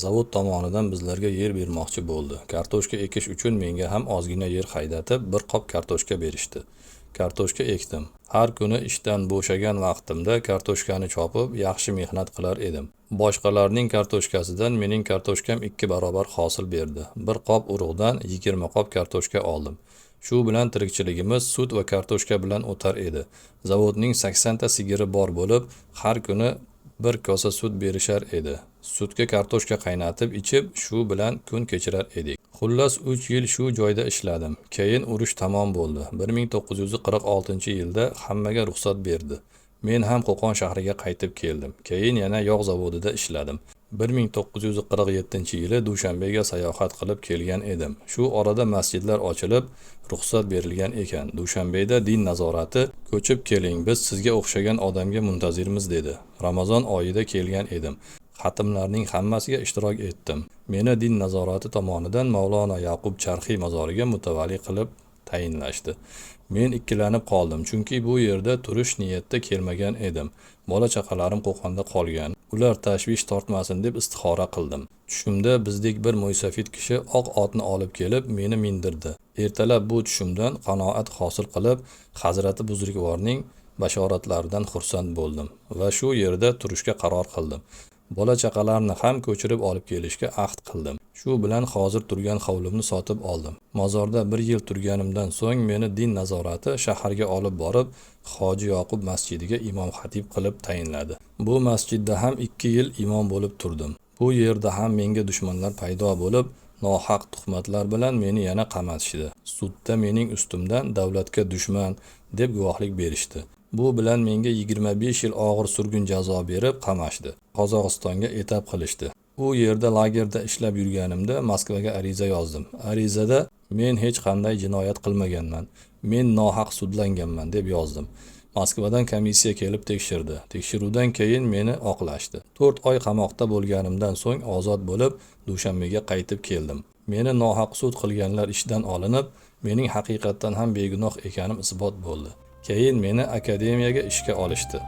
Zavod tomonidan bizlarga yer bermoqchi bo'ldi. Kartoshka ekish uchun menga ham ozgina yer haydatib, bir qop kartoshka berishdi. Kartoshka ekdim. Har kuni ishdan bo'shagan vaqtimda kartoshkani chopib, yaxshi mehnat qilar edim. Boshqalarning kartoshkasidan mening kartoshkam 2 barobar hosil berdi. Bir qop urug'dan 20 qop kartoshka oldim. Shu bilan tirikchiligimiz sut va kartoshka bilan o'tar edi. Zavodning 80 ta sigiri bor bo'lib, har kuni bir kosa sut berishar edi. Sutga kartoshka qaynatib ichib, shu bilan kun kechirar edik. Xullas 3 yil shu joyda ishladim. Keyin urush tamom bo'ldi. 1946-yilda hammaga ruxsat berdi. Men ham Qo'qon shahriga qaytib keldim. Keyin yana yog' zavodida ishladim. 1947-yili Dushanbega sayohat qilib kelgan edim. Shu orada masjidlar ochilib, ruxsat berilgan ekan. Dushanbeda din nazorati ko'chib keling, biz sizga o'xshagan odamga muntazirmiz dedi. Ramazon oyida kelgan edim. Xatmlarning hammasiga ishtirok etdim. Meni din nazorati tomonidan Mavlono Yaqub Charxiy mazoriga mutavalli qilib tayinlashdi. Men ikkilanib qoldim, chunki bu yerda turish niyatda kelmagan edim. Bola chaqalarim Qo'qonda qolgan. Ular tashvish tortmasin deb istixora qildim. Tushimda bizdek bir mo'ysafid kishi oq otni olib kelib meni mindirdi. Ertalab bu tushimdan qanoat hosil qilib, Hazrati Buzrukvorning bashoratlaridan xursand bo'ldim va shu yerda turishga qaror qildim. Bola chaqalarni ham ko'chirib olib kelishga ahd qildim. Shu bilan hozir turgan hovlimni sotib oldim. Mozorda 1 yil turganimdan so'ng meni din nazorati shaharga olib borib, Hoji Yoqub masjidiga imom xatib qilib tayinladi. Bu masjidda ham 2 yil imom bo'lib turdim. Bu yerda ham menga dushmanlar paydo bo'lib, nohaq tuhmatlar bilan meni yana qamatishdi. Sudda mening ustimdan davlatga dushman deb guvohlik berishdi. Bu bilan menga 25 yil og'ir surgun jazo berib qamashdi. Qozog'istonga etap qilishdi. U yerda lagerda ishlab yurganimda Moskvaga ariza yozdim. Arizada men hech qanday jinoyat qilmaganman. Men nohaq sudlanganman deb yozdim. Moskvadan komissiya kelib tekshirdi. Tekshiruvdan keyin meni oqlashdi. 4 oy qamoqda bo'lganimdan so'ng ozod bo'lib, Dushanbega qaytib keldim. Meni nohaq sud qilganlar ishdan olinib, mening haqiqatan ham begunoh ekanim isbot bo'ldi. Keyin meni akademiyaga ishga olishdi.